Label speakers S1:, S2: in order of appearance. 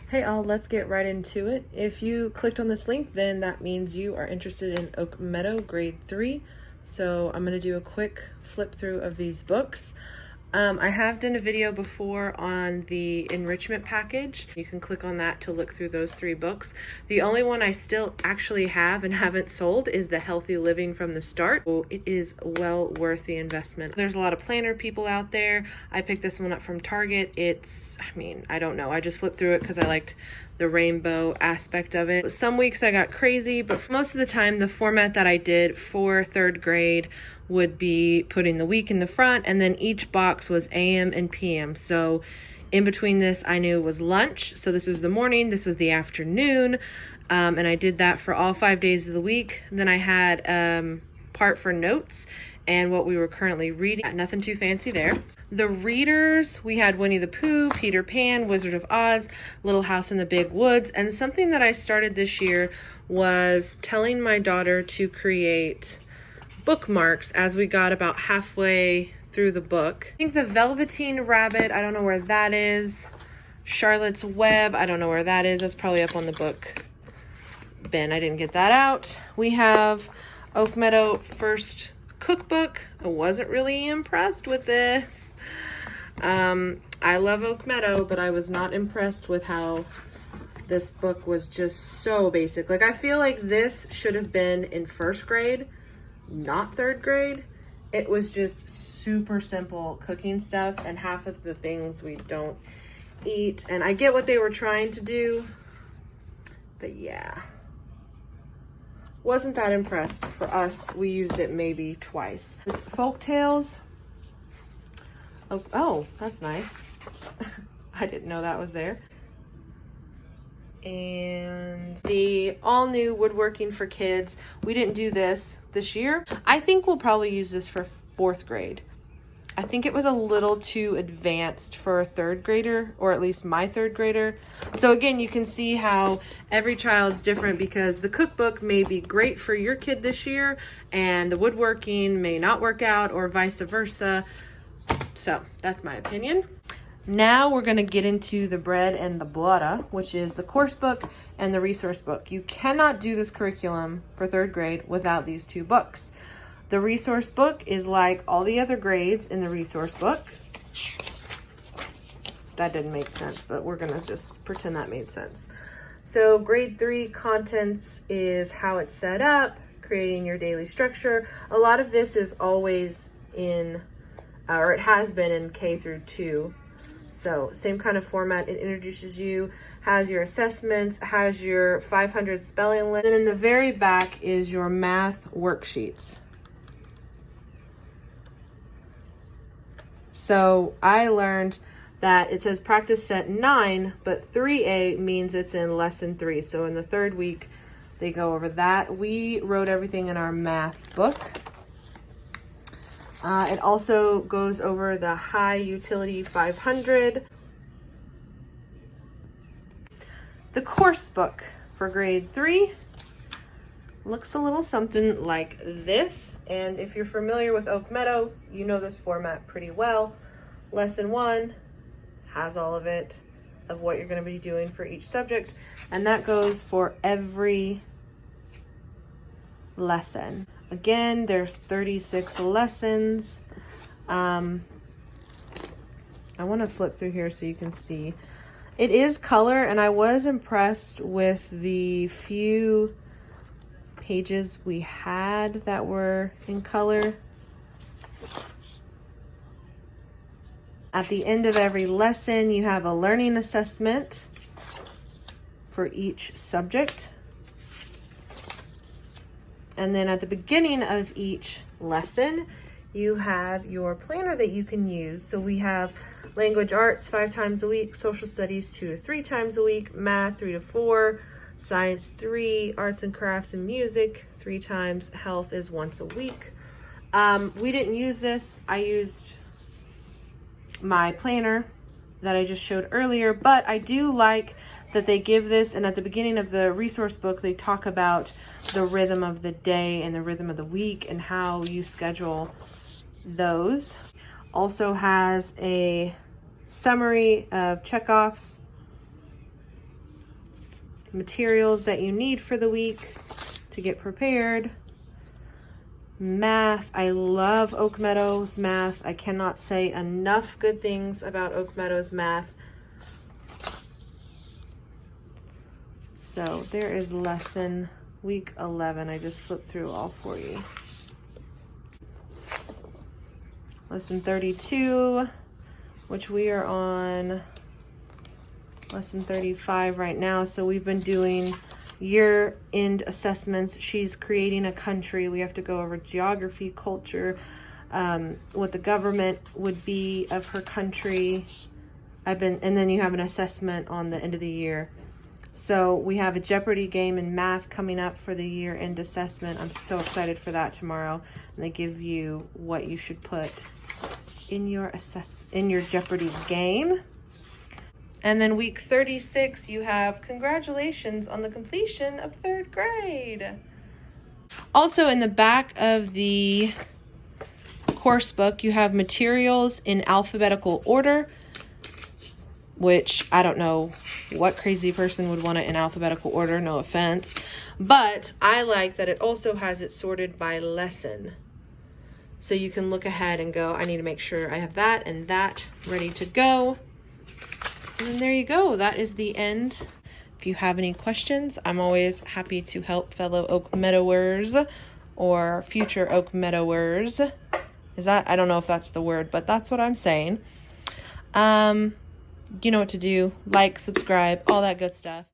S1: Hey all, let's get right into it. If you clicked on this link, then that means you are interested in Meadow grade 3. So I'm going to do a quick flip through of these books. I have done a video before on the Enrichment package. You can click on that to look through those 3 books. The only one I still actually have and haven't sold is the Healthy Living from the Start. So it is well worth the investment. There's a lot of planner people out there. I picked this one up from Target. I don't know. I just flipped through it because I liked the rainbow aspect of it. Some weeks I got crazy, but most of the time the format that I did for 3rd grade would be putting the week in the front, and then each box was AM and PM. So in between this, I knew it was lunch. So this was the morning, this was the afternoon, and I did that for all 5 days of the week. Then I had part for notes and what we were currently reading. Nothing too fancy there. The readers, we had Winnie the Pooh, Peter Pan, Wizard of Oz, Little House in the Big Woods, and something that I started this year was telling my daughter to create bookmarks as we got about halfway through the book. I think the Velveteen Rabbit, I don't know where that is. Charlotte's Web, I don't know where that is. That's probably up on the book bin. I didn't get that out. We have Oak Meadow First Cookbook. I wasn't really impressed with this. I love Oak Meadow, but I was not impressed with how this book was just so basic. Like, I feel like this should have been in 1st grade, not 3rd grade. It was just super simple cooking stuff, and half of the things we don't eat. And I get what they were trying to do, but yeah, wasn't that impressed. For us, we used it maybe twice. This Folk Tales. Oh, that's nice. I didn't know that was there. And the all new Woodworking for Kids. We didn't do this year. I think we'll probably use this for 4th grade. I think it was a little too advanced for a 3rd grader, or at least my 3rd grader. So again, you can see how every child's different, because the cookbook may be great for your kid this year and the woodworking may not work out, or vice versa. So that's my opinion. Now we're going to get into the bread and the butter, which is the course book and the resource book. You cannot do this curriculum for 3rd grade without these 2 books. The resource book is like all the other grades in the resource book. That didn't make sense, but we're going to just pretend that made sense. So grade 3 contents is how it's set up, creating your daily structure. A lot of this is always in, or it has been in K through 2. So same kind of format. It introduces you, has your assessments, has your 500 spelling list. And in the very back is your math worksheets. So I learned that it says practice set 9, but 3A means it's in lesson 3. So in the 3rd week, they go over that. We wrote everything in our math book. It also goes over the High Utility 500. The course book for grade 3 looks a little something like this. And if you're familiar with Oak Meadow, you know this format pretty well. Lesson 1 has all of it, of what you're going to be doing for each subject. And that goes for every lesson. Again, there's 36 lessons. I want to flip through here so you can see. It is color, and I was impressed with the few pages we had that were in color. At the end of every lesson, you have a learning assessment for each subject. And then at the beginning of each lesson, you have your planner that you can use. So we have language arts 5 times a week, social studies 2 to 3 times a week, math 3 to 4, science 3, arts and crafts and music 3 times, health is once a week. We didn't use this. I used my planner that I just showed earlier, but I do like that they give this, and at the beginning of the resource book, they talk about the rhythm of the day and the rhythm of the week and how you schedule those. Also has a summary of checkoffs materials that you need for the week to get prepared. Math. I love Oak Meadow's math. I cannot say enough good things about Oak Meadow's math. So there is lesson week 11. I just flipped through all for you. Lesson 32, which we are on lesson 35 right now. So we've been doing year-end assessments. She's creating a country. We have to go over geography, culture, what the government would be of her country. And then you have an assessment on the end of the year. So we have a Jeopardy game in math coming up for the year-end assessment. I'm so excited for that tomorrow. And they give you what you should put in your Jeopardy game. And then week 36, you have congratulations on the completion of 3rd grade. Also in the back of the course book, you have materials in alphabetical order, which I don't know what crazy person would want it in alphabetical order, no offense. But I like that it also has it sorted by lesson. So you can look ahead and go, I need to make sure I have that and that ready to go. And then there you go. That is the end. If you have any questions, I'm always happy to help fellow Oak Meadowers or future Oak Meadowers. I don't know if that's the word, but that's what I'm saying. You know what to do. Like, subscribe, all that good stuff.